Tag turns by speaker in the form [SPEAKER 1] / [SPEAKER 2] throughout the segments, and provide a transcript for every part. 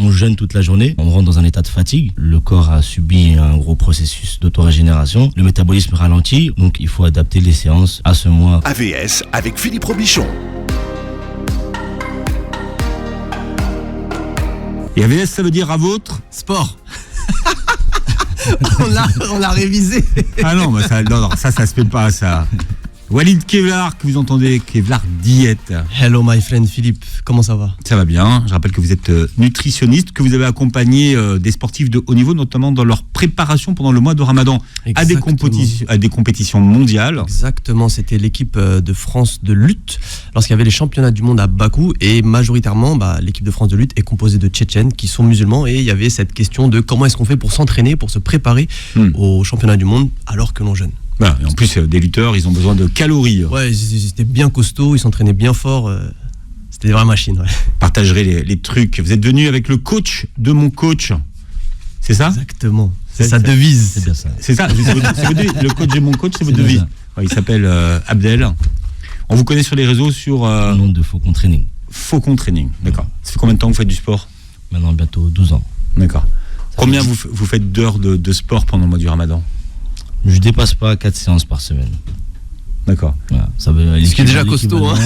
[SPEAKER 1] on jeûne toute la journée, on rentre dans un état de fatigue. Le corps a subi un gros processus d'autorégénération. Le métabolisme ralentit, donc il faut adapter les séances à ce mois.
[SPEAKER 2] AVS avec Philippe Robichon.
[SPEAKER 3] Et AVS, ça veut dire à votre
[SPEAKER 4] Sport. on l'a révisé.
[SPEAKER 3] Ah non, bah ça se fait pas, ça. Walid Kevlar, que vous entendez, Kevlar Diète.
[SPEAKER 4] Hello my friend Philippe, comment ça va?
[SPEAKER 3] Ça va bien. Je rappelle que vous êtes nutritionniste, que vous avez accompagné des sportifs de haut niveau, notamment dans leur préparation pendant le mois de Ramadan à des compétitions mondiales.
[SPEAKER 4] Exactement, c'était l'équipe de France de lutte lorsqu'il y avait les championnats du monde à Bakou, et majoritairement l'équipe de France de lutte est composée de Tchétchènes qui sont musulmans, et il y avait cette question de comment est-ce qu'on fait pour s'entraîner, pour se préparer aux championnats du monde alors que l'on jeûne.
[SPEAKER 3] Voilà, et en plus, des lutteurs, ils ont besoin de calories.
[SPEAKER 4] Ouais, ils étaient bien costauds, ils s'entraînaient bien fort. C'était des vraies machines. Ouais.
[SPEAKER 3] Partagerez les trucs. Vous êtes venu avec le coach de mon coach. C'est ça?
[SPEAKER 4] Exactement. C'est sa devise.
[SPEAKER 1] C'est bien ça.
[SPEAKER 3] C'est ça. Le coach de mon coach, c'est votre devise. Ouais, il s'appelle Abdel. On vous connaît sur les réseaux sur...
[SPEAKER 1] Le nom de Faucon Training.
[SPEAKER 3] Faucon Training, d'accord. Ça fait combien de temps que vous faites du sport?
[SPEAKER 1] Maintenant, bientôt 12 ans.
[SPEAKER 3] D'accord. Combien vous faites d'heures de sport pendant le mois du Ramadan?
[SPEAKER 1] Je dépasse pas 4 séances par semaine.
[SPEAKER 3] D'accord.
[SPEAKER 1] Voilà, ça veut,
[SPEAKER 4] ce qui est déjà costaud. Hein.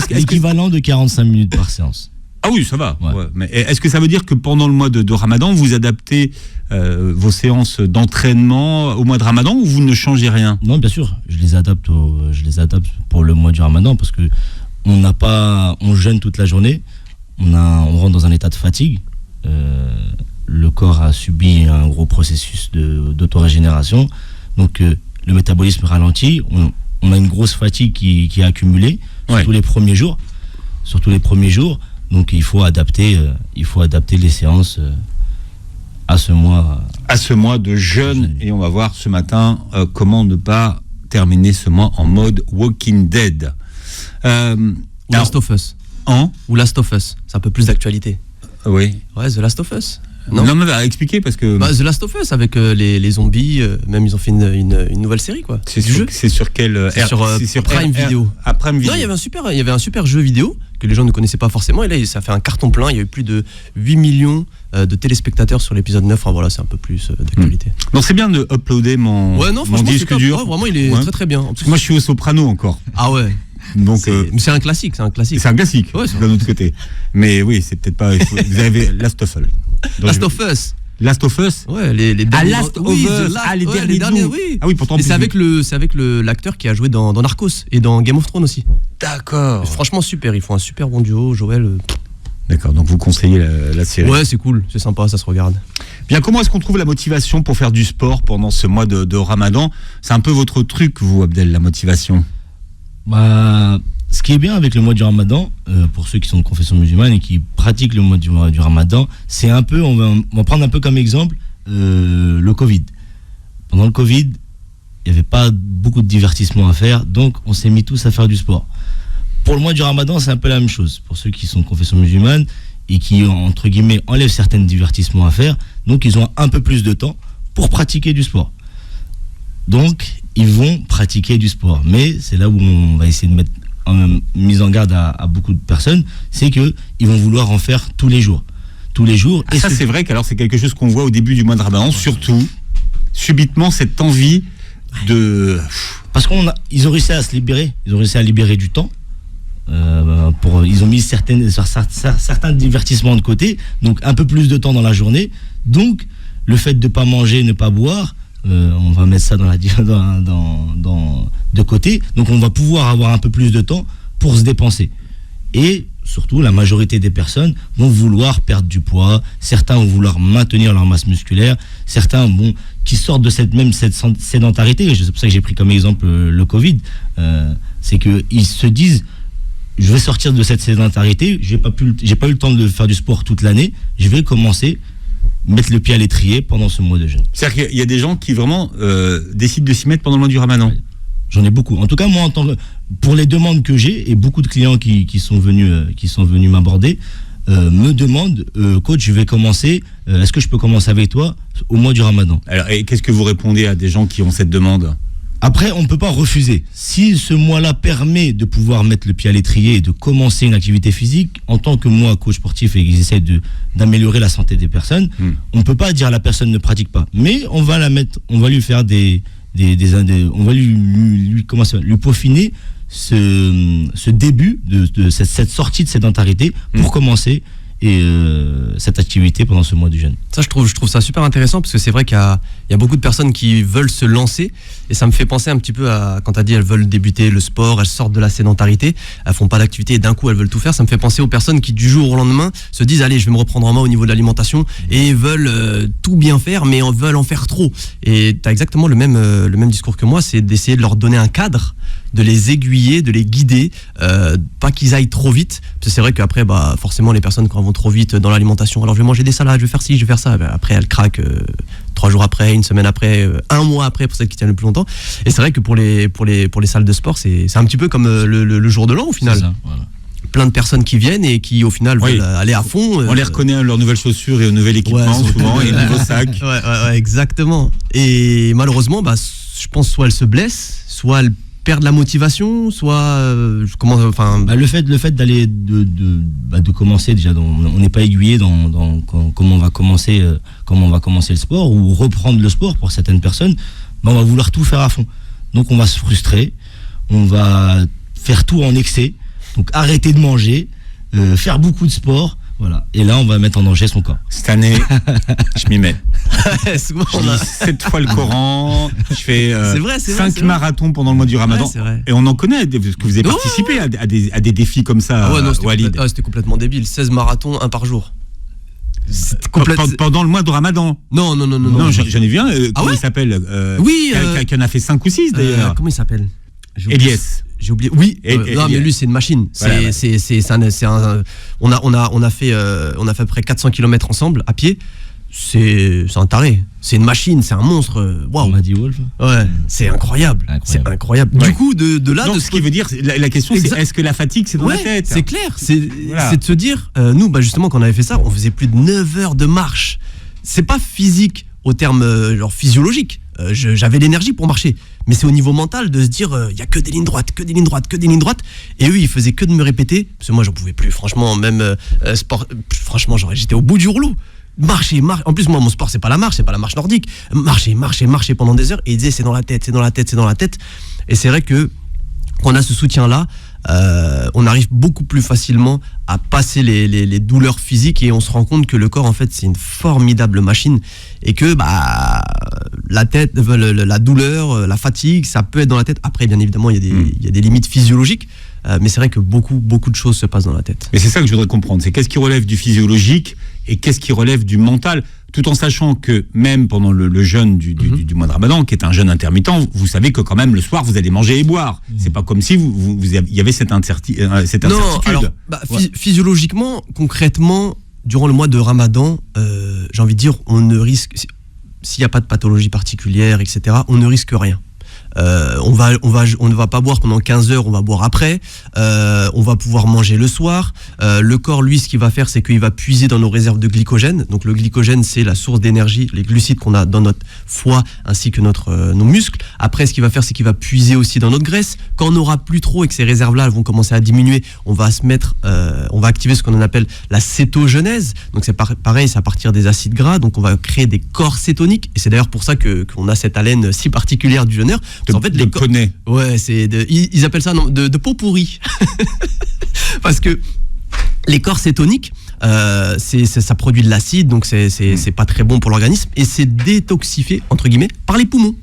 [SPEAKER 1] L'équivalent de 45 minutes par séance.
[SPEAKER 3] Ah oui, ça va.
[SPEAKER 1] Ouais.
[SPEAKER 3] Ouais. Mais est-ce que ça veut dire que pendant le mois de Ramadan, vous adaptez vos séances d'entraînement au mois de Ramadan, ou vous ne changez rien?
[SPEAKER 1] Non, bien sûr. Je les adapte pour le mois du Ramadan, parce que on jeûne toute la journée. On rentre dans un état de fatigue. Le corps a subi un gros processus d'autorégénération, donc le métabolisme ralentit, on a une grosse fatigue qui est accumulée surtout les premiers jours, donc il faut adapter les séances à ce mois
[SPEAKER 3] de jeûne. Et on va voir ce matin comment ne pas terminer ce mois en mode Walking Dead.
[SPEAKER 4] Ou Last of Us. Ou Last of Us, c'est un peu plus d'actualité.
[SPEAKER 3] Oui.
[SPEAKER 4] Ouais, The Last of Us.
[SPEAKER 3] Non, mais expliquer, parce que...
[SPEAKER 4] The Last of Us, avec les zombies, même ils ont fait une nouvelle série, quoi.
[SPEAKER 3] C'est sur quel...
[SPEAKER 4] C'est sur Prime Video.
[SPEAKER 3] Prime Video.
[SPEAKER 4] Non, il y avait un super jeu vidéo que les gens ne connaissaient pas forcément, et là ça fait un carton plein. Il y a eu plus de 8 millions de téléspectateurs sur l'épisode 9. Enfin, voilà, c'est un peu plus d'actualité.
[SPEAKER 3] Non, c'est bien de uploader mon disque dur.
[SPEAKER 4] Ouais, vraiment, il est très très bien.
[SPEAKER 3] Parce que moi je suis au soprano encore.
[SPEAKER 4] Ah ouais.
[SPEAKER 3] Donc,
[SPEAKER 4] mais c'est un classique,
[SPEAKER 3] C'est un classique,
[SPEAKER 4] ouais,
[SPEAKER 3] d'un autre côté. Mais oui, c'est peut-être pas... Vous avez Last of Us.
[SPEAKER 4] Last of Us.
[SPEAKER 3] Last of Us.
[SPEAKER 4] Ouais, les derniers.
[SPEAKER 3] Last of Us.
[SPEAKER 4] Les derniers, oui.
[SPEAKER 3] Ah oui, pourtant.
[SPEAKER 4] Et c'est avec l'acteur qui a joué dans Narcos et dans Game of Thrones aussi.
[SPEAKER 3] D'accord.
[SPEAKER 4] Franchement super, ils font un super bon duo, Joël.
[SPEAKER 3] D'accord, donc vous conseillez la série.
[SPEAKER 4] Ouais, c'est cool, c'est sympa, ça se regarde.
[SPEAKER 3] Bien, comment est-ce qu'on trouve la motivation pour faire du sport pendant ce mois de Ramadan? C'est un peu votre truc, vous, Abdel, la motivation.
[SPEAKER 1] Ce qui est bien avec le mois du Ramadan, pour ceux qui sont de confession musulmane et qui pratiquent le mois du Ramadan, c'est un peu, on va prendre un peu comme exemple le Covid. Pendant le Covid, il n'y avait pas beaucoup de divertissement à faire, donc on s'est mis tous à faire du sport. Pour le mois du Ramadan, c'est un peu la même chose. Pour ceux qui sont de confession musulmane et qui, entre guillemets, enlèvent certains divertissements à faire, donc ils ont un peu plus de temps pour pratiquer du sport. Donc, ils vont pratiquer du sport. Mais c'est là où on va essayer de mettre en mise en garde à beaucoup de personnes, c'est qu'ils vont vouloir en faire tous les jours.
[SPEAKER 3] Et ça, c'est vrai qu'alors c'est quelque chose qu'on voit au début du mois de Ramadan, surtout, subitement, cette envie de...
[SPEAKER 1] Parce qu'ils ont réussi à se libérer, ils ont réussi à libérer du temps. Ils ont mis certains divertissements de côté, donc un peu plus de temps dans la journée. Donc, le fait de ne pas manger, ne pas boire, on va mettre ça de côté. Donc on va pouvoir avoir un peu plus de temps pour se dépenser. Et surtout, la majorité des personnes vont vouloir perdre du poids. Certains vont vouloir maintenir leur masse musculaire. Certains qui sortent de cette sédentarité. C'est pour ça que j'ai pris comme exemple le Covid. C'est qu'ils se disent, je vais sortir de cette sédentarité. J'ai pas eu le temps de faire du sport toute l'année. Je vais commencer mettre le pied à l'étrier pendant ce mois de jeûne.
[SPEAKER 3] C'est-à-dire qu'il y a des gens qui vraiment décident de s'y mettre pendant le mois du Ramadan.
[SPEAKER 1] J'en ai beaucoup. En tout cas, moi, pour les demandes que j'ai, et beaucoup de clients qui sont venus m'aborder, me demandent, coach, je vais commencer, est-ce que je peux commencer avec toi au mois du Ramadan?
[SPEAKER 3] Alors, et qu'est-ce que vous répondez à des gens qui ont cette demande?
[SPEAKER 1] Après, on ne peut pas refuser. Si ce mois-là permet de pouvoir mettre le pied à l'étrier et de commencer une activité physique, en tant que moi, coach sportif, et qu'ils essaient d'améliorer la santé des personnes, on ne peut pas dire la personne ne pratique pas. Mais on va la mettre, on va lui faire on va lui peaufiner ce début de cette sortie de sédentarité pour commencer cette activité pendant ce mois du jeûne.
[SPEAKER 4] Ça, je trouve ça super intéressant parce que c'est vrai qu'il y a beaucoup de personnes qui veulent se lancer et ça me fait penser un petit peu à quand tu as dit elles veulent débuter le sport, elles sortent de la sédentarité, elles font pas d'activité et d'un coup elles veulent tout faire. Ça me fait penser aux personnes qui du jour au lendemain se disent allez, je vais me reprendre en main au niveau de l'alimentation et veulent tout bien faire mais veulent en faire trop. Et tu as exactement le même discours que moi, c'est d'essayer de leur donner un cadre, de les aiguiller, de les guider, pas qu'ils aillent trop vite. Parce que c'est vrai qu'après, forcément, les personnes, quand elles vont trop vite dans l'alimentation, alors je vais manger des salades, je vais faire ci, je vais faire ça. Après, elles craquent 3 jours après, une semaine après, 1 mois après, pour celles qui tiennent le plus longtemps. Et c'est vrai que pour les salles de sport, c'est un petit peu comme le jour de l'an, au final.
[SPEAKER 1] C'est ça, voilà.
[SPEAKER 4] Plein de personnes qui viennent et qui, au final, veulent aller à fond.
[SPEAKER 3] On les reconnaît à leurs nouvelles chaussures et au nouvel équipement, souvent, et au nouveau sac.
[SPEAKER 4] Ouais, exactement. Et malheureusement, je pense soit elles se blessent, soit elles perdre la motivation, soit
[SPEAKER 1] le fait d'aller de commencer déjà, on n'est pas aiguillé dans comment on va commencer le sport ou reprendre le sport pour certaines personnes. On va vouloir tout faire à fond, donc on va se frustrer, on va faire tout en excès, donc arrêter de manger, faire beaucoup de sport. Voilà. Et là, on va mettre en danger son corps.
[SPEAKER 3] Cette année, je m'y mets. Je lis 7 fois le Coran. Je fais 5 marathons pendant le mois du Ramadan. Et on en connaît, parce que vous avez participé à des défis comme ça, Walid.
[SPEAKER 4] C'était complètement débile. 16 marathons, 1 par jour.
[SPEAKER 3] Pendant le mois de Ramadan.
[SPEAKER 4] Non.
[SPEAKER 3] J'en ai vu un. Comment il s'appelle qui en a fait 5 ou 6 d'ailleurs.
[SPEAKER 4] Comment il s'appelle?
[SPEAKER 3] Elias.
[SPEAKER 4] J'ai oublié. Oui, non, mais lui c'est une machine. On a fait à peu près 400 km ensemble à pied. C'est un taré. C'est une machine, c'est un monstre. Waouh.
[SPEAKER 1] On m'a dit Wolf.
[SPEAKER 4] Ouais, c'est incroyable. C'est incroyable. Ouais. Du coup, de là,
[SPEAKER 3] donc, ce qui veut dire, la question c'est est-ce que la fatigue c'est dans la tête?
[SPEAKER 4] C'est clair. C'est de se dire, nous, justement, quand on avait fait ça, on faisait plus de 9 heures de marche. C'est pas physique au terme physiologique. J'avais l'énergie pour marcher, mais c'est au niveau mental de se dire il y a que des lignes droites, et eux ils faisaient que de me répéter, parce que moi j'en pouvais plus, franchement, même sport, franchement j'étais au bout du rouleau. Marcher, en plus moi mon sport c'est pas la marche nordique, marcher pendant des heures, et ils disaient c'est dans la tête, et c'est vrai que qu'on a ce soutien là, on arrive beaucoup plus facilement à passer les douleurs physiques et on se rend compte que le corps en fait c'est une formidable machine et que la tête, la douleur, la fatigue, ça peut être dans la tête. Après bien évidemment il y a des limites physiologiques, mais c'est vrai que beaucoup de choses se passent dans la tête.
[SPEAKER 3] Mais c'est ça que je voudrais comprendre, c'est qu'est-ce qui relève du physiologique et qu'est-ce qui relève du mental, tout en sachant que même pendant le jeûne du mois de Ramadan, qui est un jeûne intermittent, vous savez que quand même le soir vous allez manger et boire. C'est pas comme si il y avait cette incertitude.
[SPEAKER 4] Non, alors physiologiquement, concrètement, durant le mois de Ramadan, j'ai envie de dire, on ne risque, s'il n'y a pas de pathologie particulière, etc., on ne risque rien. On ne va pas boire pendant 15 heures, on va boire après, on va pouvoir manger le soir. Le corps, lui, ce qu'il va faire, c'est qu'il va puiser dans nos réserves de glycogène. Donc le glycogène, c'est la source d'énergie, les glucides qu'on a dans notre foie ainsi que nos muscles. Après, ce qu'il va faire, c'est qu'il va puiser aussi dans notre graisse. Quand on n'aura plus trop et que ces réserves-là vont commencer à diminuer, on va activer ce qu'on appelle la cétogenèse. Donc c'est pareil, c'est à partir des acides gras. Donc on va créer des corps cétoniques. Et c'est d'ailleurs pour ça qu'on a cette haleine si particulière du jeûneur.
[SPEAKER 3] En fait, les poney.
[SPEAKER 4] Ouais, ils appellent ça de peau pourrie. Parce que les corps cétoniques, ça produit de l'acide, donc c'est pas très bon pour l'organisme, et c'est détoxifié, entre guillemets, par les poumons.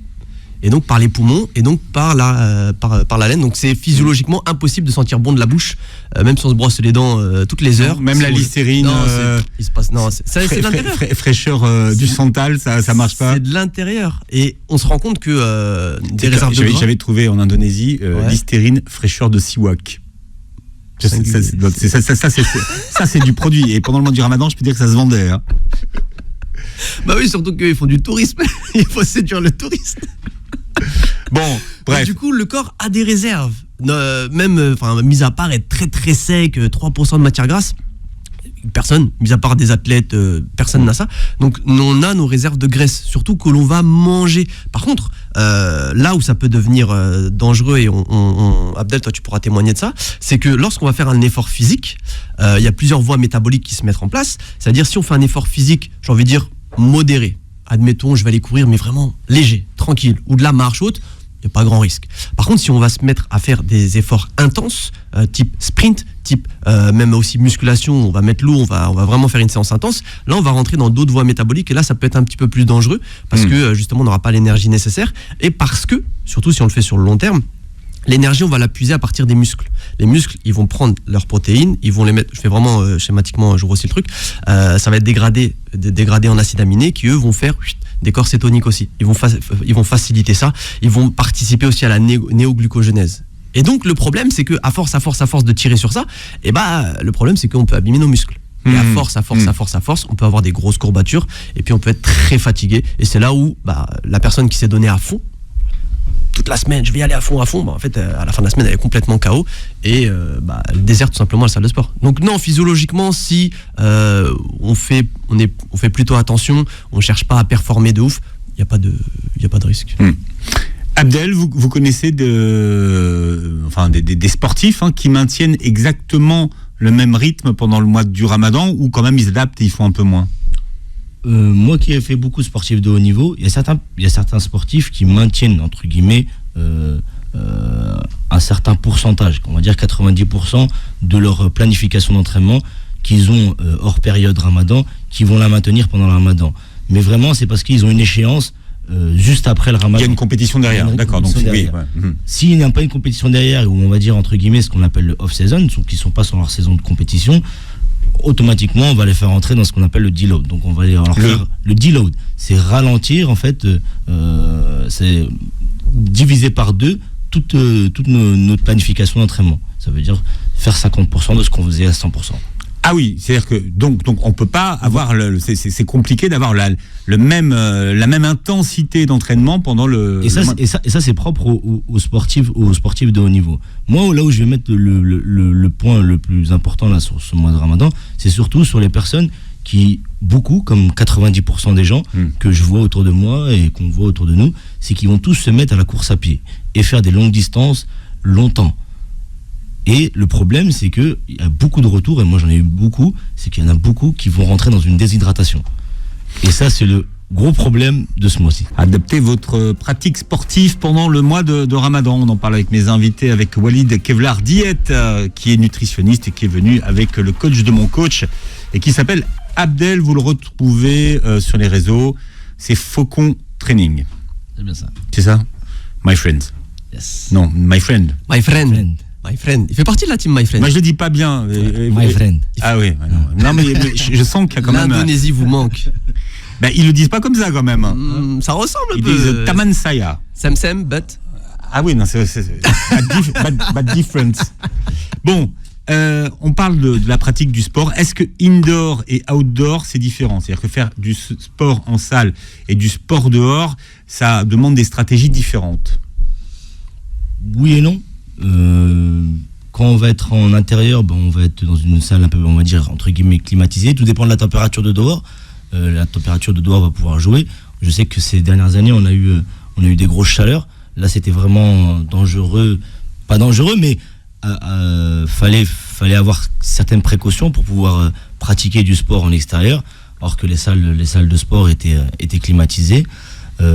[SPEAKER 4] Et donc par les poumons, et donc par la laine. Donc c'est physiologiquement impossible de sentir bon de la bouche, même si on se brosse les dents toutes les heures.
[SPEAKER 3] Même la littérine,
[SPEAKER 4] c'est de l'intérieur.
[SPEAKER 3] Fraîcheur du santal, ça marche pas.
[SPEAKER 4] C'est de l'intérieur. Et on se rend compte que des réserves de gras...
[SPEAKER 3] J'avais trouvé en Indonésie littérine fraîcheur de siwak. Ça c'est du produit. Et pendant le mois du Ramadan, je peux dire que ça se vendait. Hein.
[SPEAKER 4] Bah oui, surtout qu'ils font du tourisme. Il faut séduire le touriste.
[SPEAKER 3] Bon, bref.
[SPEAKER 4] Du coup, le corps a des réserves. Mis à part être très très sec, 3% de matière grasse, Personne, mis à part des athlètes, personne n'a ça. Donc on a nos réserves de graisse, surtout que l'on va manger. Par contre, là où ça peut devenir dangereux, et Abdel, toi tu pourras témoigner de ça, c'est que lorsqu'on va faire un effort physique, il y a plusieurs voies métaboliques qui se mettent en place. C'est-à-dire si on fait un effort physique, j'ai envie de dire modéré, admettons je vais aller courir mais vraiment léger, tranquille, ou de la marche haute, il n'y a pas grand risque. Par contre, si on va se mettre à faire des efforts intenses, type sprint, type même aussi musculation, on va mettre l'eau, on va vraiment faire une séance intense, là on va rentrer dans d'autres voies métaboliques et là ça peut être un petit peu plus dangereux parce que justement on n'aura pas l'énergie nécessaire et parce que, surtout si on le fait sur le long terme, l'énergie, on va la puiser à partir des muscles. Les muscles, ils vont prendre leurs protéines, ils vont les mettre, je fais vraiment schématiquement, je grossis le truc, ça va être dégradé en acides aminés qui, eux, vont faire des corps cétoniques aussi. Ils vont faciliter ça, ils vont participer aussi à la néoglucogénèse. Et donc, le problème, c'est que à force de tirer sur ça, le problème, c'est qu'on peut abîmer nos muscles. Et à force, on peut avoir des grosses courbatures et puis on peut être très fatigué. Et c'est là où la personne qui s'est donnée à fond, toute la semaine, je vais y aller à fond, en fait, à la fin de la semaine, elle est complètement KO et elle déserte tout simplement la salle de sport. Donc non, physiologiquement, si on fait plutôt attention, on cherche pas à performer de ouf, il y a pas de risque.
[SPEAKER 3] Abdel, vous connaissez des sportifs qui maintiennent exactement le même rythme pendant le mois du Ramadan ou quand même ils adaptent et ils font un peu moins?
[SPEAKER 1] Moi qui ai fait beaucoup de sportifs de haut niveau, il y a certains sportifs qui maintiennent, entre guillemets, un certain pourcentage, on va dire 90% de leur planification d'entraînement qu'ils ont hors période Ramadan, qui vont la maintenir pendant le Ramadan. Mais vraiment, c'est parce qu'ils ont une échéance juste après le Ramadan.
[SPEAKER 3] Il y a une compétition derrière, d'accord. Donc oui.
[SPEAKER 1] S'il n'y a pas une compétition derrière, ou on va dire entre guillemets ce qu'on appelle le off-season, qui ne sont pas sur leur saison de compétition, automatiquement on va les faire entrer dans ce qu'on appelle le deload. Donc on va leur faire le deload, c'est ralentir en fait, c'est diviser par deux toute notre planification d'entraînement. Ça veut dire faire 50% de ce qu'on faisait à 100%.
[SPEAKER 3] Ah oui, c'est-à-dire que donc on peut pas avoir c'est compliqué d'avoir la même intensité d'entraînement pendant le.
[SPEAKER 1] Et ça c'est propre aux sportifs de haut niveau. Moi là où je vais mettre le point le plus important là sur ce mois de Ramadan, c'est surtout sur les personnes qui, beaucoup comme 90% des gens que je vois autour de moi et qu'on voit autour de nous, c'est qu'ils vont tous se mettre à la course à pied et faire des longues distances longtemps. Et le problème, c'est qu'il y a beaucoup de retours, et moi j'en ai eu beaucoup, c'est qu'il y en a beaucoup qui vont rentrer dans une déshydratation. Et ça, c'est le gros problème de ce mois-ci.
[SPEAKER 3] Adaptez votre pratique sportive pendant le mois de Ramadan. On en parle avec mes invités, avec Walid Kevlar Diète, qui est nutritionniste et qui est venu avec le coach de mon coach, et qui s'appelle Abdel. Vous le retrouvez sur les réseaux, c'est Faucon Training.
[SPEAKER 1] C'est bien ça.
[SPEAKER 3] C'est ça? My friend.
[SPEAKER 1] Yes.
[SPEAKER 3] Non, my friend.
[SPEAKER 4] My friend. My friend. Il fait partie de la team My Friend.
[SPEAKER 3] Moi, je le dis pas bien.
[SPEAKER 1] My friend.
[SPEAKER 3] Ah oui. Non, mais je sens qu'il y a quand même.
[SPEAKER 4] L'Indonésie vous manque.
[SPEAKER 3] Ils le disent pas comme ça quand même.
[SPEAKER 4] Ça ressemble un
[SPEAKER 3] Ils
[SPEAKER 4] peu.
[SPEAKER 3] disent Taman Saya.
[SPEAKER 4] Sem, but.
[SPEAKER 3] Ah oui, non, c'est but different. Bon, on parle de la pratique du sport. Est-ce que indoor et outdoor, c'est différent? C'est-à-dire que faire du sport en salle et du sport dehors, ça demande des stratégies différentes.
[SPEAKER 1] Oui et non. Quand on va être en intérieur, on va être dans une salle un peu, on va dire, entre guillemets, climatisée. Tout dépend de la température de dehors. La température de dehors va pouvoir jouer. Je sais que ces dernières années, on a eu des grosses chaleurs. Là, c'était vraiment dangereux. Pas dangereux, mais fallait avoir certaines précautions pour pouvoir pratiquer du sport en extérieur, alors que les salles de sport étaient climatisées.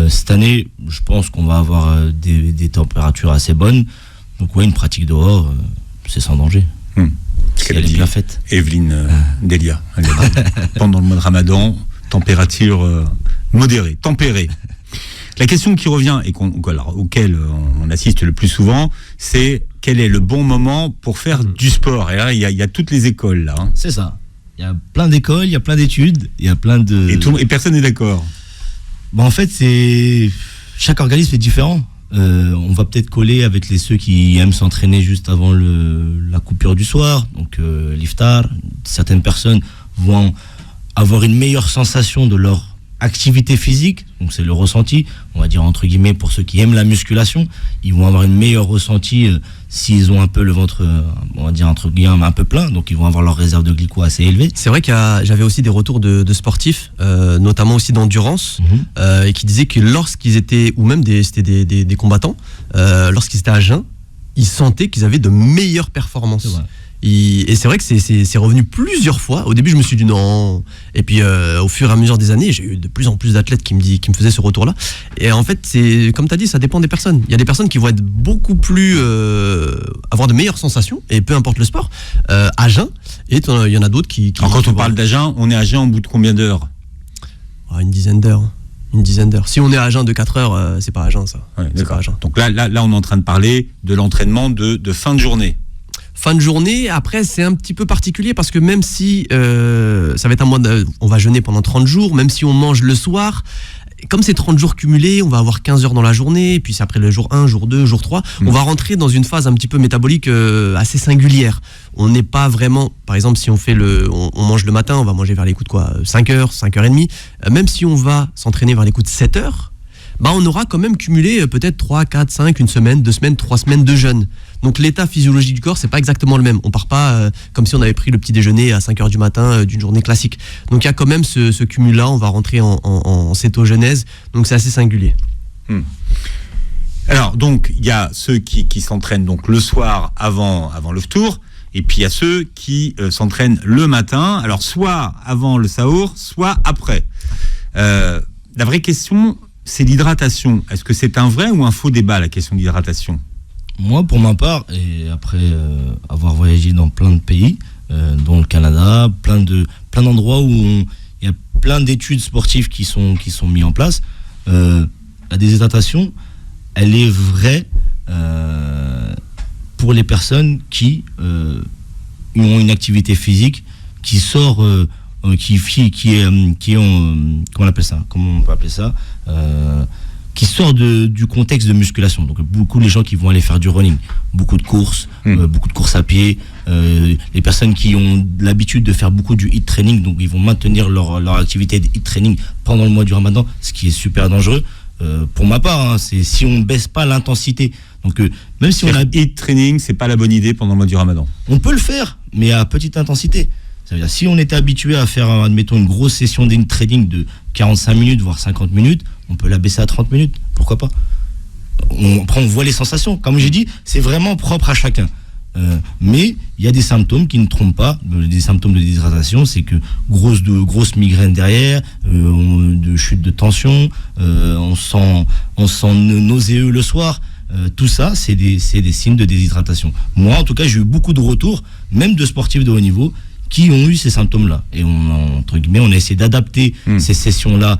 [SPEAKER 1] Cette année, je pense qu'on va avoir des températures assez bonnes. Donc une pratique dehors, c'est sans danger. Si elle est bien faite.
[SPEAKER 3] Evelyne Delia, pendant le mois de Ramadan, température modérée, tempérée. La question qui revient et auquel on assiste le plus souvent, c'est quel est le bon moment pour faire du sport? Et là, il y a toutes les écoles là.
[SPEAKER 1] C'est ça. Il y a plein d'écoles, il y a plein d'études, il y a plein de.
[SPEAKER 3] Et personne n'est d'accord.
[SPEAKER 1] En fait, chaque organisme est différent. On va peut-être coller avec ceux qui aiment s'entraîner juste avant la coupure du soir, donc l'iftar. Certaines personnes vont avoir une meilleure sensation de leur activité physique, donc c'est le ressenti, on va dire entre guillemets pour ceux qui aiment la musculation, ils vont avoir une meilleure ressenti s'ils ont un peu le ventre, on va dire entre guillemets un peu plein, donc ils vont avoir leur réserve de glyco assez élevée.
[SPEAKER 4] C'est vrai j'avais aussi des retours de sportifs, notamment aussi d'endurance, et qui disaient que lorsqu'ils étaient, ou même c'était des combattants, lorsqu'ils étaient à jeun, ils sentaient qu'ils avaient de meilleures performances.
[SPEAKER 1] C'est vrai.
[SPEAKER 4] Et c'est vrai que c'est revenu plusieurs fois. Au début, je me suis dit non. Et puis, au fur et à mesure des années, j'ai eu de plus en plus d'athlètes qui me faisaient ce retour-là. Et en fait, comme tu as dit, ça dépend des personnes. Il y a des personnes qui vont être beaucoup plus. Avoir de meilleures sensations, et peu importe le sport, à jeun. Et il y en a d'autres qui.
[SPEAKER 3] Alors, quand on parle d'à jeun, on est à jeun au bout de combien d'heures?
[SPEAKER 4] Une dizaine d'heures. Si on est à jeun de 4 heures, c'est pas à jeun, ça.
[SPEAKER 3] Ouais,
[SPEAKER 4] c'est pas à jeun.
[SPEAKER 3] Donc là, on est en train de parler de l'entraînement de fin de journée.
[SPEAKER 4] Fin de journée, après c'est un petit peu particulier parce que même si ça va être on va jeûner pendant 30 jours, même si on mange le soir, comme c'est 30 jours cumulés, on va avoir 15 heures dans la journée, et puis c'est après le jour 1, jour 2, jour 3, on va rentrer dans une phase un petit peu métabolique assez singulière. On n'est pas vraiment, par exemple si on fait on mange le matin, on va manger vers les coups de 5 heures, 5h30, même si on va s'entraîner vers les coups de 7 heures, on aura quand même cumulé peut-être 3, 4, 5, une semaine, 2 semaines, 3 semaines de jeûne. Donc l'état physiologique du corps, c'est pas exactement le même. On part pas comme si on avait pris le petit déjeuner à 5h du matin d'une journée classique. Donc il y a quand même ce cumul-là, on va rentrer en cétogenèse, donc c'est assez singulier.
[SPEAKER 3] Alors donc il y a ceux qui s'entraînent donc le soir avant le tour, et puis il y a ceux qui s'entraînent le matin, alors soit avant le sahur, soit après. La vraie question, c'est l'hydratation. Est-ce que c'est un vrai ou un faux débat, la question d'hydratation?
[SPEAKER 1] Moi, pour ma part, et après avoir voyagé dans plein de pays, dont le Canada, plein d'endroits où il y a plein d'études sportives qui sont mis en place, la déshydratation, elle est vraie pour les personnes qui ont une activité physique qui sort, qui ont, comment on peut appeler ça, qui sort du contexte de musculation. Donc beaucoup les gens qui vont aller faire du running, beaucoup de courses à pied, les personnes qui ont l'habitude de faire beaucoup du HIIT training, donc ils vont maintenir leur activité de HIIT training pendant le mois du Ramadan, ce qui est super dangereux. Pour ma part, c'est si on baisse pas l'intensité. Donc même si on a
[SPEAKER 3] HIIT training, c'est pas la bonne idée pendant le mois du Ramadan.
[SPEAKER 1] On peut le faire, mais à petite intensité. Ça veut dire, si on était habitué à faire, admettons, une grosse session d'HIIT training de 45 minutes, voire 50 minutes, on peut la baisser à 30 minutes. Pourquoi pas? Après, on voit les sensations. Comme j'ai dit, c'est vraiment propre à chacun. Mais il y a des symptômes qui ne trompent pas. Des symptômes de déshydratation, c'est que grosse migraine derrière, de chute de tension, on sent nauséeux le soir. Tout ça, c'est des signes de déshydratation. Moi, en tout cas, j'ai eu beaucoup de retours, même de sportifs de haut niveau, qui ont eu ces symptômes-là. Et entre guillemets, on a essayé d'adapter ces sessions-là.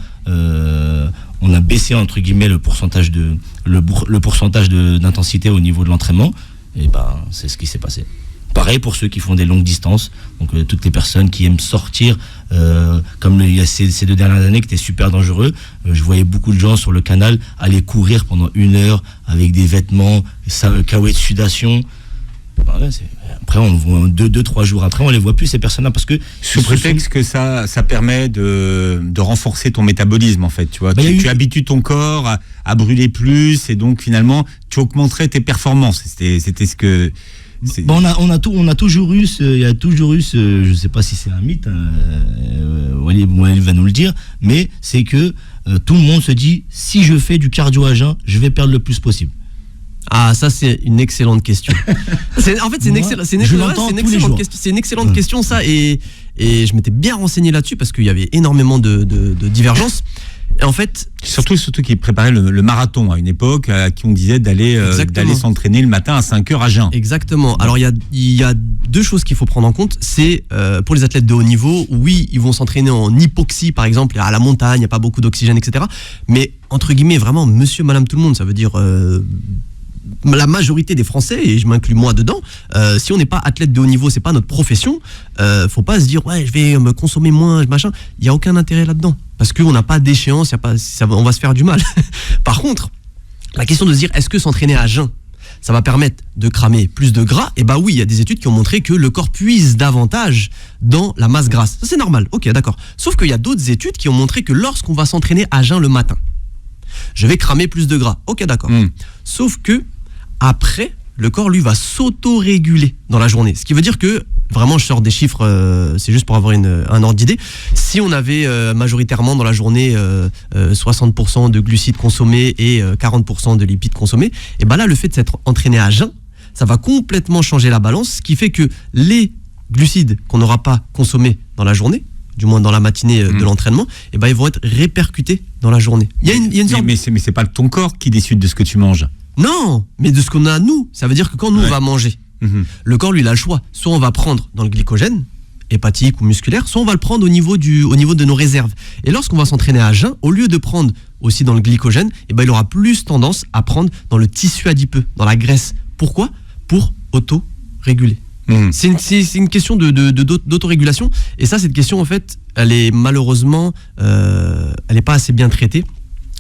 [SPEAKER 1] On a baissé, entre guillemets, le pourcentage d'intensité au niveau de l'entraînement. Et c'est ce qui s'est passé. Pareil pour ceux qui font des longues distances. Donc toutes les personnes qui aiment sortir, comme il y a ces 2 dernières années qui étaient super dangereux. Je voyais beaucoup de gens sur le canal aller courir pendant 1 heure avec des vêtements, caouet de sudation. Après, on voit 2-3 jours après, on les voit plus, ces personnes-là, parce que
[SPEAKER 3] sous prétexte que ça permet de renforcer ton métabolisme, en fait, tu vois. Tu habitues ton corps à brûler plus, et donc finalement tu augmenterais tes performances. C'était ce que
[SPEAKER 1] on a toujours eu il y a toujours eu je sais pas si c'est un mythe, Walid va nous le dire, mais c'est que tout le monde se dit, si je fais du cardio à jeun, je vais perdre le plus possible.
[SPEAKER 4] Ah, ça c'est une excellente question. C'est une excellente question, ça, et je m'étais bien renseigné là-dessus parce qu'il y avait énormément de divergences. Et en fait,
[SPEAKER 3] surtout qui préparaient le marathon à une époque, à qui on disait d'aller s'entraîner le matin à 5h à jeun.
[SPEAKER 4] Exactement. Alors il y a 2 choses qu'il faut prendre en compte. C'est pour les athlètes de haut niveau, oui, ils vont s'entraîner en hypoxie par exemple, à la montagne, il n'y a pas beaucoup d'oxygène, etc. Mais entre guillemets, vraiment, monsieur, madame, tout le monde, ça veut dire la majorité des Français, et je m'inclus moi dedans, si on n'est pas athlète de haut niveau, c'est pas notre profession, faut pas se dire ouais, je vais me consommer moins, machin. Il y a aucun intérêt là-dedans parce qu'on n'a pas d'échéance, on va se faire du mal. Par contre, la question de se dire est-ce que s'entraîner à jeun, ça va permettre de cramer plus de gras. Et bah oui, il y a des études qui ont montré que le corps puise davantage dans la masse grasse. Ça, c'est normal, ok, d'accord. Sauf qu'il y a d'autres études qui ont montré que lorsqu'on va s'entraîner à jeun le matin, je vais cramer plus de gras. Ok, d'accord. Sauf que après, le corps, lui, va s'auto-réguler dans la journée. Ce qui veut dire que, vraiment, je sors des chiffres, c'est juste pour avoir un ordre d'idée. Si on avait majoritairement dans la journée 60% de glucides consommés et 40% de lipides consommés, et ben là, le fait de s'être entraîné à jeun, ça va complètement changer la balance, ce qui fait que les glucides qu'on n'aura pas consommés dans la journée, du moins dans la matinée de l'entraînement, et ben ils vont être répercutés dans la journée. Il y a une sorte...
[SPEAKER 3] mais c'est pas ton corps qui décide de ce que tu manges.
[SPEAKER 4] Non, mais de ce qu'on a nous. Ça veut dire que quand nous on va manger, le corps lui il a le choix. Soit on va prendre dans le glycogène, hépatique ou musculaire, soit on va le prendre au niveau de nos réserves. Et lorsqu'on va s'entraîner à jeun, au lieu de prendre aussi dans le glycogène, et ben il aura plus tendance à prendre dans le tissu adipeux, dans la graisse. Pourquoi ? Pour auto-réguler. C'est une question d'autorégulation. Et ça, cette question, en fait, elle est malheureusement, elle n'est pas assez bien traitée.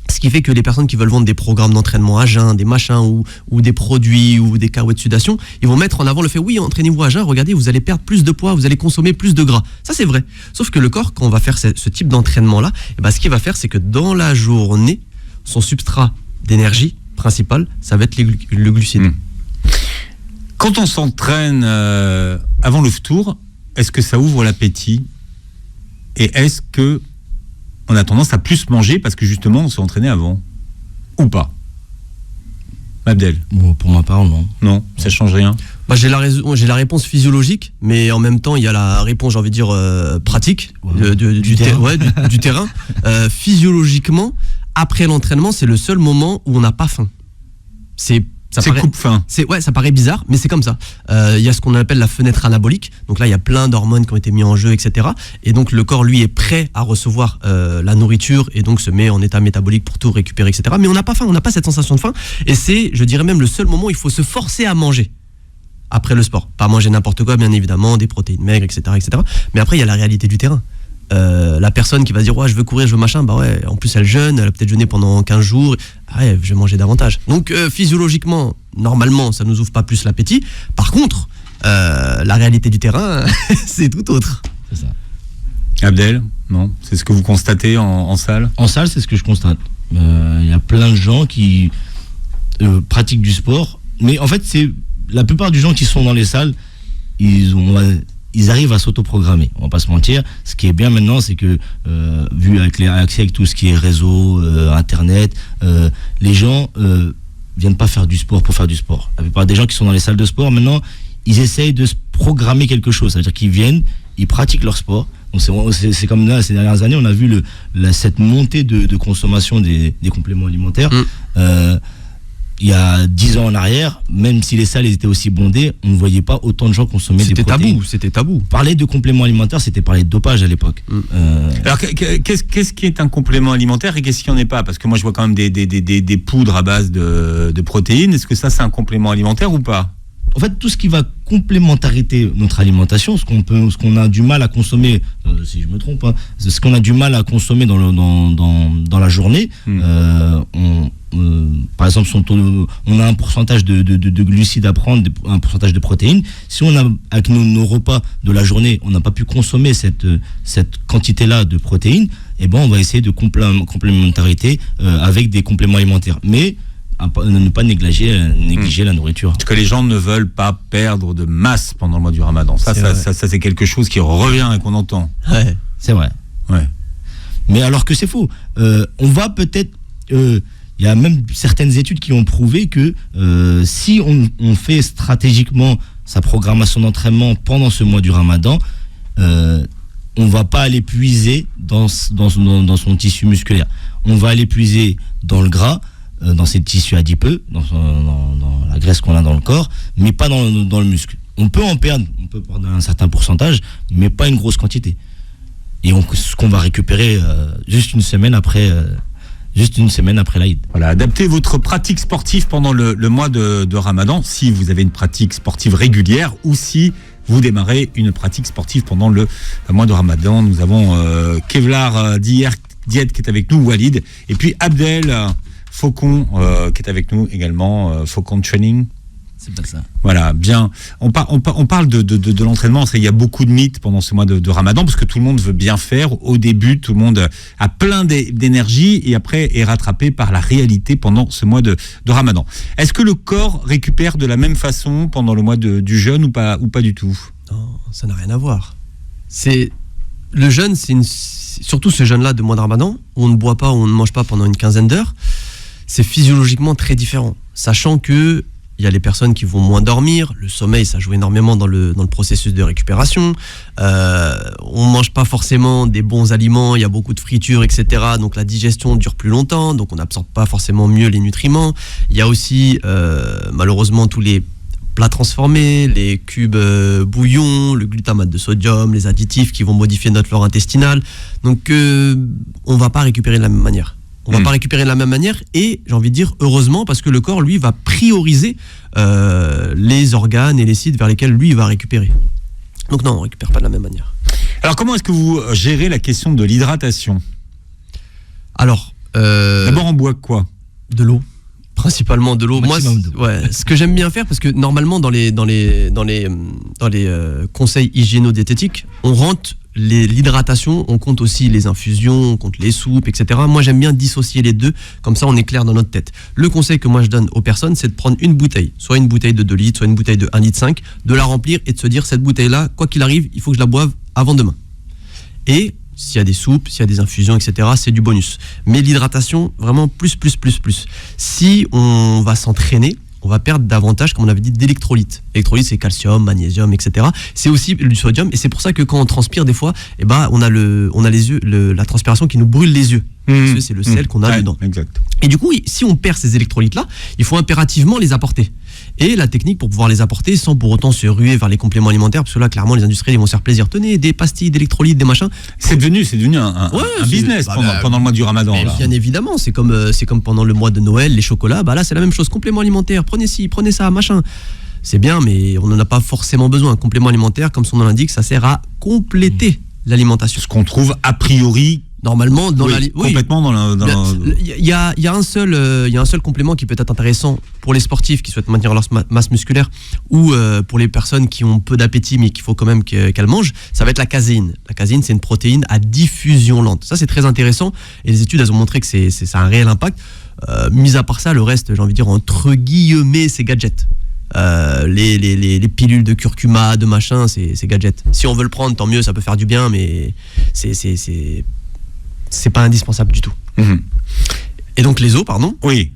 [SPEAKER 4] Ce qui fait que les personnes qui veulent vendre des programmes d'entraînement à jeun, des machins ou des produits ou des cacahuètes de sudation, ils vont mettre en avant le fait, oui, entraînez-vous à jeun, regardez, vous allez perdre plus de poids, vous allez consommer plus de gras. Ça, c'est vrai. Sauf que le corps, quand on va faire ce type d'entraînement-là, eh ben, ce qu'il va faire, c'est que dans la journée, son substrat d'énergie principal, ça va être le glucide.
[SPEAKER 3] Quand on s'entraîne avant le tour, est-ce que ça ouvre l'appétit ? Et est-ce que on a tendance à plus manger parce que justement on s'est entraîné avant ? Ou pas ? Abdel ?
[SPEAKER 1] Bon, pour ma part, non.
[SPEAKER 3] Non, ça change rien.
[SPEAKER 4] Bah, j'ai la réponse physiologique, mais en même temps, il y a la réponse, j'ai envie de dire, pratique du terrain. Physiologiquement, après l'entraînement, c'est le seul moment où on n'a pas faim. Ça
[SPEAKER 3] coupe-faim.
[SPEAKER 4] Ça paraît bizarre, mais c'est comme ça. Il y a ce qu'on appelle la fenêtre anabolique. Donc là, il y a plein d'hormones qui ont été mis en jeu, etc. Et donc le corps, lui, est prêt à recevoir la nourriture et donc se met en état métabolique pour tout récupérer, etc. Mais on n'a pas faim, on n'a pas cette sensation de faim. Et c'est, je dirais même, le seul moment où il faut se forcer à manger après le sport. Pas manger n'importe quoi, bien évidemment, des protéines maigres, etc., etc. Mais après, il y a la réalité du terrain. La personne qui va se dire ouais, je veux courir, je veux machin, bah ouais, en plus elle jeûne, elle a peut-être jeûné pendant 15 jours, ah ouais, je vais manger davantage. Donc physiologiquement, normalement, ça nous ouvre pas plus l'appétit. Par contre, la réalité du terrain, c'est tout autre.
[SPEAKER 1] C'est ça.
[SPEAKER 3] Abdel, non ? C'est ce que vous constatez en salle ?
[SPEAKER 1] En salle, c'est ce que je constate. Il y a plein de gens qui pratiquent du sport, mais en fait, c'est la plupart des gens qui sont dans les salles, ils arrivent à s'autoprogrammer, on va pas se mentir. Ce qui est bien maintenant, c'est que vu avec l'accès avec tout ce qui est réseau, internet, les gens viennent pas faire du sport pour faire du sport. La plupart des gens qui sont dans les salles de sport maintenant, ils essayent de se programmer quelque chose, c'est-à-dire qu'ils viennent, ils pratiquent leur sport. Donc c'est comme là, ces dernières années, on a vu cette montée de consommation des compléments alimentaires. Il y a 10 ans en arrière, même si les salles étaient aussi bondées, on ne voyait pas autant de gens consommer des protéines.
[SPEAKER 4] C'était tabou.
[SPEAKER 1] Parler de compléments alimentaires, c'était parler de dopage à l'époque.
[SPEAKER 3] Alors, qu'est-ce qui est un complément alimentaire et qu'est-ce qui n'en est pas ? Parce que moi, je vois quand même des poudres à base de protéines. Est-ce que ça, c'est un complément alimentaire ou pas ?
[SPEAKER 1] En fait, tout ce qui va complémentarité notre alimentation, ce qu'on a du mal à consommer, si je me trompe, hein, ce qu'on a du mal à consommer dans la journée, par exemple, on a un pourcentage de glucides à prendre, un pourcentage de protéines. Si on a, avec nos repas de la journée, on n'a pas pu consommer cette quantité-là de protéines, eh ben, on va essayer de complémentarité avec des compléments alimentaires. Mais ne pas négliger la nourriture.
[SPEAKER 3] Parce que les gens ne veulent pas perdre de masse pendant le mois du Ramadan. Ça, c'est quelque chose qui revient et qu'on entend.
[SPEAKER 1] Ouais, c'est vrai.
[SPEAKER 3] Ouais.
[SPEAKER 1] Mais alors que c'est faux. On va peut-être... il y a même certaines études qui ont prouvé que si on fait stratégiquement sa programmation d'entraînement pendant ce mois du Ramadan, on va pas aller puiser dans son tissu musculaire. On va aller puiser dans le gras, dans ses tissus adipeux, dans la graisse qu'on a dans le corps, mais pas dans le muscle. On peut perdre un certain pourcentage, mais pas une grosse quantité. Et ce qu'on va récupérer juste une semaine après l'Aïd.
[SPEAKER 3] Voilà, adaptez votre pratique sportive pendant le mois de Ramadan, si vous avez une pratique sportive régulière ou si vous démarrez une pratique sportive pendant le mois de Ramadan. Nous avons Kevlar Diet qui est avec nous, Walid, et puis Abdel Faucon qui est avec nous également, Faucon Training.
[SPEAKER 1] C'est pas ça.
[SPEAKER 3] Voilà, bien. On parle de l'entraînement. Il y a beaucoup de mythes pendant ce mois de Ramadan parce que tout le monde veut bien faire. Au début, tout le monde a plein d'énergie et après est rattrapé par la réalité pendant ce mois de Ramadan. Est-ce que le corps récupère de la même façon pendant le mois du jeûne ou pas du tout?
[SPEAKER 4] Non, ça n'a rien à voir. Le jeûne, surtout ce jeûne-là de mois de Ramadan, où on ne boit pas, où on ne mange pas pendant une quinzaine d'heures, c'est physiologiquement très différent. Sachant que il y a les personnes qui vont moins dormir, le sommeil, ça joue énormément dans le processus de récupération. On mange pas forcément des bons aliments, il y a beaucoup de fritures, etc. Donc la digestion dure plus longtemps, donc on n'absorbe pas forcément mieux les nutriments. Il y a aussi malheureusement tous les plats transformés, les cubes bouillon, le glutamate de sodium, les additifs qui vont modifier notre flore intestinale. Donc on va pas récupérer de la même manière. On va pas récupérer de la même manière et j'ai envie de dire heureusement parce que le corps lui va prioriser les organes et les sites vers lesquels lui il va récupérer. Donc non, on récupère pas de la même manière.
[SPEAKER 3] Alors comment est-ce que vous gérez la question de l'hydratation?
[SPEAKER 4] Alors
[SPEAKER 3] d'abord on boit quoi?
[SPEAKER 4] De l'eau. Principalement de l'eau. Moi, ce que j'aime bien faire, parce que normalement dans les conseils hygiéno-diététiques, on rentre l'hydratation, on compte aussi les infusions, on compte les soupes, etc. Moi, j'aime bien dissocier les deux, comme ça on est clair dans notre tête. Le conseil que moi je donne aux personnes, c'est de prendre une bouteille, soit une bouteille de 2 litres, soit une bouteille de 1,5 litre, de la remplir et de se dire cette bouteille-là, quoi qu'il arrive, il faut que je la boive avant demain. Et s'il y a des soupes, s'il y a des infusions, etc., c'est du bonus. Mais l'hydratation, vraiment plus. Si on va s'entraîner, on va perdre davantage, comme on avait dit, d'électrolytes. L'électrolyte, c'est calcium, magnésium, etc. C'est aussi du sodium, et c'est pour ça que quand on transpire, des fois, on a les yeux, la transpiration qui nous brûle les yeux. Parce que c'est le sel qu'on a dedans.
[SPEAKER 3] Exact.
[SPEAKER 4] Et du coup, si on perd ces électrolytes-là, il faut impérativement les apporter. Et la technique pour pouvoir les apporter sans pour autant se ruer vers les compléments alimentaires, parce que là, clairement, les industriels ils vont se faire plaisir. Tenez, des pastilles d'électrolytes, des machins.
[SPEAKER 3] C'est devenu un business pendant le mois du Ramadan.
[SPEAKER 4] Bien évidemment, c'est comme pendant le mois de Noël, les chocolats. Bah là, c'est la même chose. Compléments alimentaires, prenez ci, prenez ça, machin. C'est bien, mais on n'en a pas forcément besoin. Un complément alimentaire, comme son nom l'indique, ça sert à compléter l'alimentation.
[SPEAKER 3] Ce qu'on trouve a priori
[SPEAKER 4] normalement dans
[SPEAKER 3] complètement dans
[SPEAKER 4] il y a un seul complément qui peut être intéressant pour les sportifs qui souhaitent maintenir leur masse musculaire ou pour les personnes qui ont peu d'appétit mais qu'il faut quand même qu'elles mangent, ça va être la caséine. La caséine, c'est une protéine à diffusion lente. Ça, c'est très intéressant et les études elles ont montré que ça a un réel impact. Mis à part ça, le reste, j'ai envie de dire entre guillemets, c'est gadget. Les pilules de curcuma, de machin, c'est gadget. Si on veut le prendre, tant mieux, ça peut faire du bien, mais c'est pas indispensable du tout. Et donc les eaux,
[SPEAKER 3] Oui.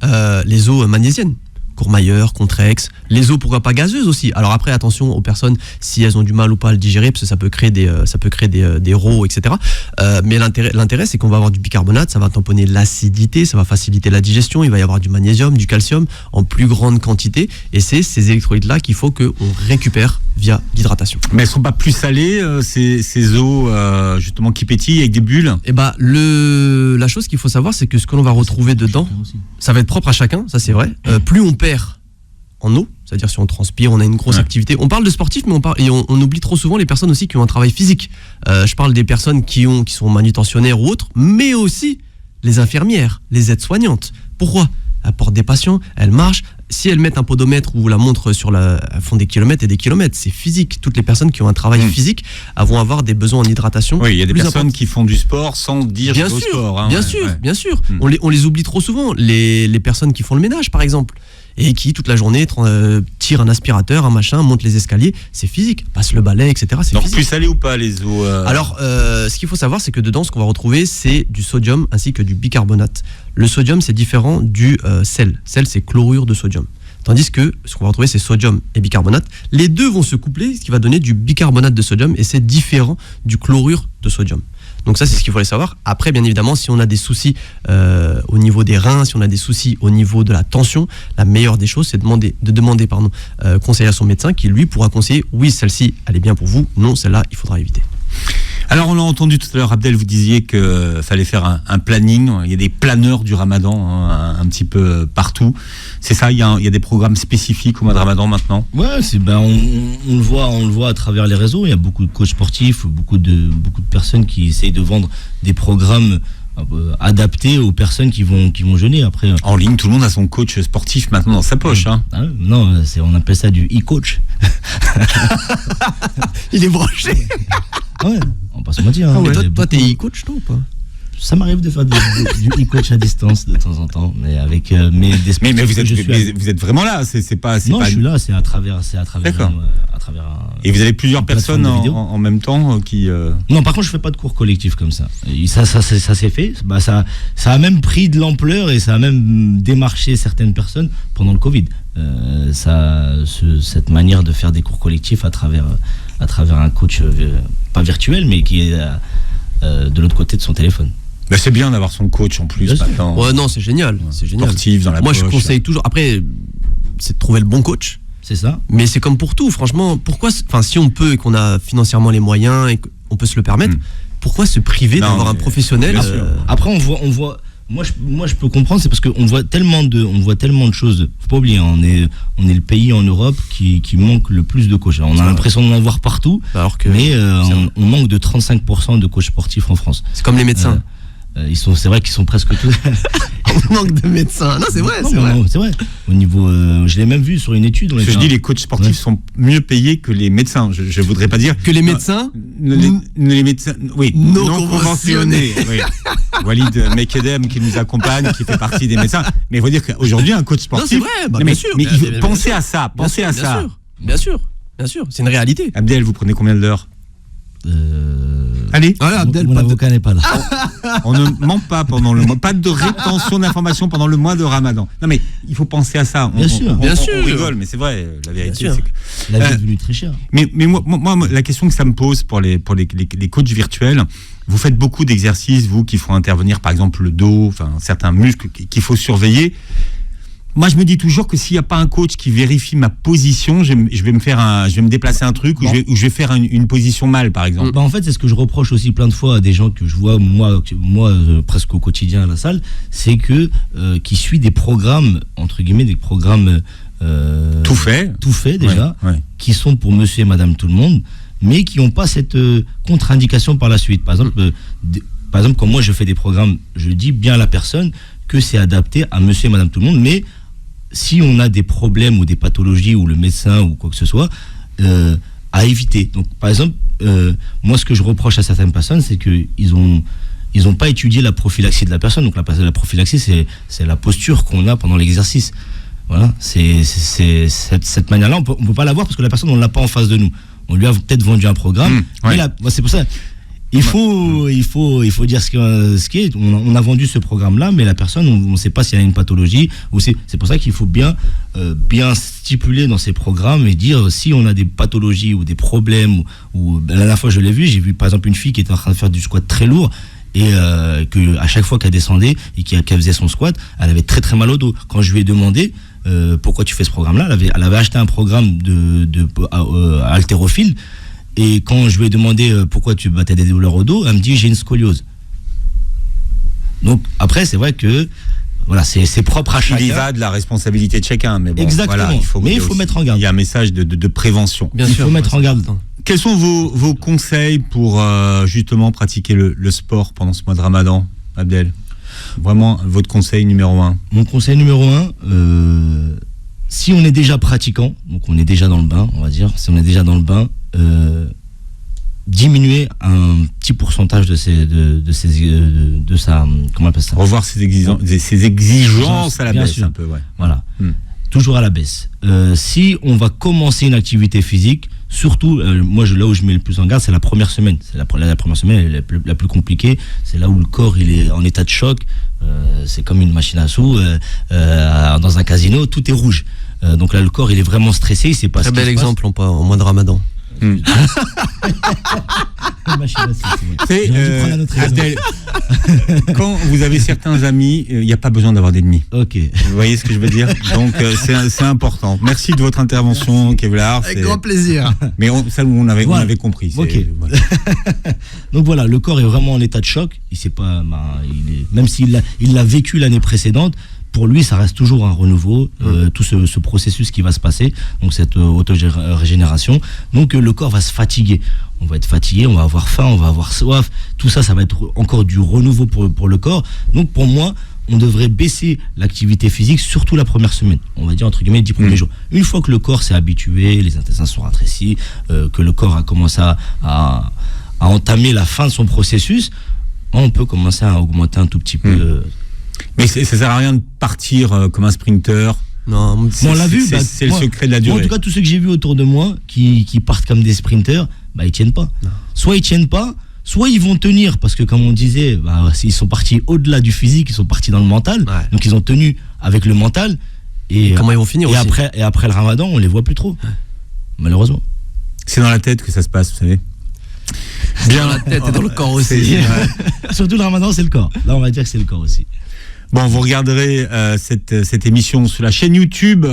[SPEAKER 4] Les eaux magnésiennes, Courmayeur, Contrex, les eaux pourquoi pas gazeuses aussi. Alors après attention aux personnes si elles ont du mal ou pas à le digérer parce que ça peut créer des rots, etc. Mais l'intérêt c'est qu'on va avoir du bicarbonate, ça va tamponner l'acidité, ça va faciliter la digestion, il va y avoir du magnésium, du calcium en plus grande quantité et c'est ces électrolytes là qu'il faut qu'on récupère via l'hydratation.
[SPEAKER 3] Mais elles sont pas plus salées ces eaux justement qui pétillent avec des bulles?
[SPEAKER 4] Et la chose qu'il faut savoir c'est que ce que l'on va retrouver dedans, ça va être propre à chacun, ça c'est vrai. Plus on perd en eau, c'est-à-dire si on transpire, on a une grosse activité. On parle de sportifs, mais on oublie trop souvent les personnes aussi qui ont un travail physique. Je parle des personnes qui sont manutentionnaires ou autres, mais aussi les infirmières, les aides-soignantes. Pourquoi? Elles portent des patients, elles marchent. Si elles mettent un podomètre ou la montre elles font des kilomètres et des kilomètres. C'est physique. Toutes les personnes qui ont un travail physique vont avoir des besoins en hydratation.
[SPEAKER 3] Oui, il y a des personnes qui font du sport sans dire
[SPEAKER 4] bien
[SPEAKER 3] au
[SPEAKER 4] sûr,
[SPEAKER 3] sport.
[SPEAKER 4] Bien sûr. On les oublie trop souvent. Les personnes qui font le ménage, par exemple, et qui toute la journée tirent un aspirateur, un machin, montent les escaliers, c'est physique. Passe le balai, etc. C'est
[SPEAKER 3] donc
[SPEAKER 4] physique.
[SPEAKER 3] Plus salé ou pas les eaux
[SPEAKER 4] Alors, ce qu'il faut savoir, c'est que dedans, ce qu'on va retrouver, c'est du sodium ainsi que du bicarbonate. Le sodium, c'est différent du sel. Sel, c'est chlorure de sodium. Tandis que ce qu'on va retrouver, c'est sodium et bicarbonate. Les deux vont se coupler, ce qui va donner du bicarbonate de sodium, et c'est différent du chlorure de sodium. Donc ça, c'est ce qu'il faut savoir. Après, bien évidemment, si on a des soucis au niveau des reins, si on a des soucis au niveau de la tension, la meilleure des choses, c'est de demander conseil à son médecin qui, lui, pourra conseiller, oui, celle-ci, elle est bien pour vous, non, celle-là, il faudra éviter.
[SPEAKER 3] Alors, on l'a entendu tout à l'heure, Abdel, vous disiez qu'il fallait faire un planning. Il y a des planeurs du Ramadan un petit peu partout. C'est ça, il y a des programmes spécifiques au mois de Ramadan maintenant?
[SPEAKER 1] Ouais, on le voit à travers les réseaux. Il y a beaucoup de coachs sportifs, beaucoup de personnes qui essayent de vendre des programmes adapté aux personnes qui vont jeûner. Après,
[SPEAKER 3] En ligne, tout le monde a son coach sportif maintenant dans sa poche. Hein.
[SPEAKER 1] non, on appelle ça du e-coach.
[SPEAKER 4] Il est branché.
[SPEAKER 1] Ouais, on va pas se mentir.
[SPEAKER 4] Ah ouais, toi, t'es e-coach, toi ou pas?
[SPEAKER 1] Ça m'arrive de faire du e-coach à distance de temps en temps, mais avec des
[SPEAKER 3] Mais
[SPEAKER 1] sportifs
[SPEAKER 3] vous êtes vraiment là, c'est pas.
[SPEAKER 1] Non,
[SPEAKER 3] pas
[SPEAKER 1] je suis là, c'est à travers.
[SPEAKER 3] D'accord.
[SPEAKER 1] À travers
[SPEAKER 3] Et vous avez plusieurs personnes
[SPEAKER 1] plateforme de vidéo.
[SPEAKER 3] en même temps qui.
[SPEAKER 1] Non, par contre, je fais pas de cours collectifs comme ça. Et ça s'est fait. Ça a même pris de l'ampleur et ça a même démarché certaines personnes pendant le Covid. Cette manière de faire des cours collectifs à travers un coach pas virtuel, mais qui est de l'autre côté de son téléphone.
[SPEAKER 3] Bah, c'est bien d'avoir son coach en plus
[SPEAKER 1] Bien sûr.
[SPEAKER 3] maintenant.
[SPEAKER 4] Ouais, non, c'est génial. C'est génial.
[SPEAKER 3] Sportif dans la
[SPEAKER 4] Moi,
[SPEAKER 3] poche.
[SPEAKER 4] je conseille toujours. Après, c'est de trouver le bon coach.
[SPEAKER 1] C'est ça.
[SPEAKER 4] Mais c'est comme pour tout, franchement. Pourquoi, si on peut et qu'on a financièrement les moyens et qu'on peut se le permettre, pourquoi se priver
[SPEAKER 3] Non,
[SPEAKER 4] d'avoir un
[SPEAKER 3] mais
[SPEAKER 4] professionnel
[SPEAKER 3] bien sûr.
[SPEAKER 1] Après, on voit. Moi, je peux comprendre, c'est parce qu'on voit tellement de choses. Faut pas oublier, on est le pays en Europe qui manque le plus de coachs. On a l'impression d'en voir partout,
[SPEAKER 4] Alors que
[SPEAKER 1] mais on manque de 35% de coachs sportifs en France.
[SPEAKER 4] c'est comme les médecins.
[SPEAKER 1] C'est vrai qu'ils sont presque tous.
[SPEAKER 4] On manque de médecins. Non, c'est vrai,
[SPEAKER 1] Non,
[SPEAKER 4] c'est vrai.
[SPEAKER 1] non, c'est vrai. Au niveau, je l'ai même vu sur une étude.
[SPEAKER 3] Je dis les coachs sportifs sont mieux payés que les médecins. Je voudrais pas dire
[SPEAKER 4] Que les médecins
[SPEAKER 3] les médecins, oui,
[SPEAKER 4] Non
[SPEAKER 3] non conventionnés. Oui. Walid Mekedem qui nous accompagne, qui fait partie des médecins. Mais il faut dire qu'aujourd'hui un coach sportif.
[SPEAKER 4] Non, c'est vrai,
[SPEAKER 3] Non,
[SPEAKER 4] bien sûr.
[SPEAKER 3] Mais
[SPEAKER 4] Bien
[SPEAKER 3] pensez
[SPEAKER 4] sûr.
[SPEAKER 3] à ça, pensez à ça.
[SPEAKER 4] Bien sûr. C'est une réalité.
[SPEAKER 3] Abdel, vous prenez combien d'heures? Allez,
[SPEAKER 4] Voilà, Abdel,
[SPEAKER 1] mon
[SPEAKER 4] pas de-
[SPEAKER 1] avocat n'est pas là.
[SPEAKER 3] on ne ment pas pendant le mois, pas de rétention d'informations pendant le mois de Ramadan. Non mais il faut penser à ça.
[SPEAKER 1] Bien sûr.
[SPEAKER 4] Bien sûr.
[SPEAKER 3] On rigole, mais c'est vrai. La vérité,
[SPEAKER 4] Bien sûr.
[SPEAKER 3] c'est que.
[SPEAKER 1] La vie est devenue très chère.
[SPEAKER 3] Mais moi, la question que ça me pose pour les coachs virtuels, vous faites beaucoup d'exercices, vous, qui font intervenir par exemple le dos, enfin certains muscles qu'il faut surveiller. Moi, je me dis toujours que s'il n'y a pas un coach qui vérifie ma position, je vais me déplacer un truc ou je vais faire une position mal, par exemple.
[SPEAKER 1] En fait, c'est ce que je reproche aussi plein de fois à des gens que je vois moi presque au quotidien à la salle, c'est que qui suit des programmes entre guillemets, des programmes
[SPEAKER 3] Tout fait
[SPEAKER 1] déjà,
[SPEAKER 3] Ouais.
[SPEAKER 1] qui sont pour monsieur et madame tout le monde, mais qui n'ont pas cette contre-indication par la suite. Par exemple, quand moi je fais des programmes, je dis bien à la personne que c'est adapté à monsieur et madame tout le monde, mais si on a des problèmes ou des pathologies ou le médecin ou quoi que ce soit, à éviter. Donc par exemple, moi ce que je reproche à certaines personnes, c'est qu'ils ont pas étudié la prophylaxie de la personne. Donc la prophylaxie, c'est la posture qu'on a pendant l'exercice. Voilà, c'est cette manière-là, on peut pas l'avoir parce que la personne, on l'a pas en face de nous. On lui a peut-être vendu un programme, mais c'est pour ça. Il faut dire ce qui est. On a vendu ce programme-là, mais la personne, on ne sait pas s'il y a une pathologie. C'est pour ça qu'il faut bien stipuler dans ces programmes et dire si on a des pathologies ou des problèmes. La dernière fois, je l'ai vu, j'ai vu par exemple une fille qui était en train de faire du squat très lourd et que à chaque fois qu'elle descendait et qu'elle faisait son squat, elle avait très très mal au dos. Quand je lui ai demandé pourquoi tu fais ce programme-là, elle avait acheté un programme de haltérophile. Et quand je lui ai demandé pourquoi tu as des douleurs au dos, elle me dit j'ai une scoliose. Donc après c'est vrai que voilà, c'est propre à chacun.
[SPEAKER 3] Il y va de la responsabilité de chacun, mais bon,
[SPEAKER 1] exactement.
[SPEAKER 3] Voilà,
[SPEAKER 1] il faut mettre en garde.
[SPEAKER 3] Il y a un message de prévention.
[SPEAKER 4] Bien
[SPEAKER 1] Il
[SPEAKER 4] sûr,
[SPEAKER 1] faut mettre en garde.
[SPEAKER 3] Quels sont vos conseils pour justement pratiquer le sport pendant ce mois de Ramadan, Abdel? Vraiment, votre conseil numéro 1.
[SPEAKER 1] Mon conseil numéro 1, si on est déjà pratiquant, donc on est déjà dans le bain, on va dire, si on est déjà dans le bain, diminuer un petit pourcentage de sa comment on appelle ça,
[SPEAKER 3] Revoir ses exigences à la
[SPEAKER 1] bien
[SPEAKER 3] baisse
[SPEAKER 1] sûr.
[SPEAKER 3] un peu, ouais.
[SPEAKER 1] Voilà, toujours à la baisse. Si on va commencer une activité physique, surtout, moi là où je mets le plus en garde, c'est la première semaine. C'est la première semaine, elle est la plus compliquée. C'est là où le corps il est en état de choc. C'est comme une machine à sous dans un casino, tout est rouge. Donc là, le corps il est vraiment stressé. Il sait pas.
[SPEAKER 4] Très bel exemple en mois de Ramadan.
[SPEAKER 3] Abdel, quand vous avez certains amis, il n'y a pas besoin d'avoir d'ennemis.
[SPEAKER 1] Ok.
[SPEAKER 3] Vous voyez ce que je veux dire? Donc c'est important. Merci de votre intervention, Kevlar.
[SPEAKER 4] Avec grand plaisir.
[SPEAKER 3] Mais on avait compris.
[SPEAKER 1] Ok.
[SPEAKER 3] Voilà.
[SPEAKER 1] Donc voilà, le corps est vraiment en état de choc. Il sait pas, même s'il l'a vécu l'année précédente, pour lui, ça reste toujours un renouveau, tout ce processus qui va se passer, donc cette auto-régénération. Donc le corps va se fatiguer. on va être fatigué, on va avoir faim, on va avoir soif. Tout ça, ça va être encore du renouveau pour le corps. Donc pour moi, on devrait baisser l'activité physique, surtout la première semaine. On va dire entre guillemets 10 premiers jours. Une fois que le corps s'est habitué, les intestins sont rétrécis, que le corps a commencé à entamer la fin de son processus, on peut commencer à augmenter un tout petit peu.
[SPEAKER 3] Mais ça sert à rien de partir comme un sprinter.
[SPEAKER 4] Non,
[SPEAKER 1] On l'a vu.
[SPEAKER 3] C'est le secret de la durée.
[SPEAKER 1] Moi, en tout cas, tous ceux que j'ai vus autour de moi qui partent comme des sprinters, ils tiennent pas.
[SPEAKER 4] Non.
[SPEAKER 1] Soit ils tiennent pas, soit ils vont tenir, parce que comme on disait, ils sont partis au-delà du physique, ils sont partis dans le mental.
[SPEAKER 4] Ouais.
[SPEAKER 1] Donc ils ont tenu avec le mental. Et
[SPEAKER 4] comment ils vont finir
[SPEAKER 1] et
[SPEAKER 4] aussi.
[SPEAKER 1] après le Ramadan, on les voit plus trop. Malheureusement.
[SPEAKER 3] C'est dans la tête que ça se passe, vous savez.
[SPEAKER 4] Bien la tête et dans le corps aussi.
[SPEAKER 1] Surtout le Ramadan, c'est le corps. Là, on va dire que c'est le corps aussi.
[SPEAKER 3] Bon, vous regarderez cette émission sur la chaîne YouTube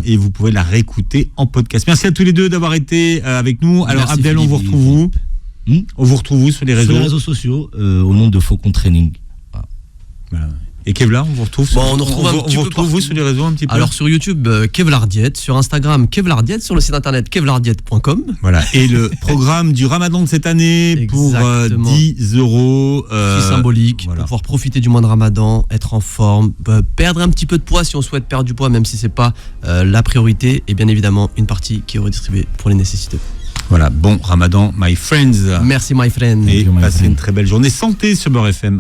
[SPEAKER 3] et vous pouvez la réécouter en podcast. Merci à tous les deux d'avoir été avec nous. Alors,
[SPEAKER 4] Merci
[SPEAKER 3] Abdel, on
[SPEAKER 4] Philippe.
[SPEAKER 3] vous retrouve où On vous retrouve où sur les réseaux?
[SPEAKER 1] Sur les réseaux sociaux, au nom de Faucon Training.
[SPEAKER 3] Voilà. Et Kevlar, on vous retrouve
[SPEAKER 4] Bon, on nous retrouve un petit peu
[SPEAKER 3] vous retrouve
[SPEAKER 4] partout.
[SPEAKER 3] sur les réseaux un petit peu.
[SPEAKER 4] Alors sur YouTube, Kevlar Diet, sur Instagram, Kevlar Diet, sur le site internet kevlardiet.com.
[SPEAKER 3] Voilà. Et le programme du Ramadan de cette année pour
[SPEAKER 4] Exactement.
[SPEAKER 3] 10 €.
[SPEAKER 4] C'est symbolique,
[SPEAKER 3] voilà.
[SPEAKER 4] pour pouvoir profiter du mois de Ramadan, être en forme, perdre un petit peu de poids si on souhaite perdre du poids, même si c'est pas la priorité, et bien évidemment une partie qui est redistribuée pour les nécessiteux.
[SPEAKER 3] Voilà. Bon Ramadan, my friends.
[SPEAKER 4] Merci my friend.
[SPEAKER 3] Et
[SPEAKER 1] my
[SPEAKER 3] passez
[SPEAKER 1] friend.
[SPEAKER 3] une très belle journée. Santé sur Beurre FM.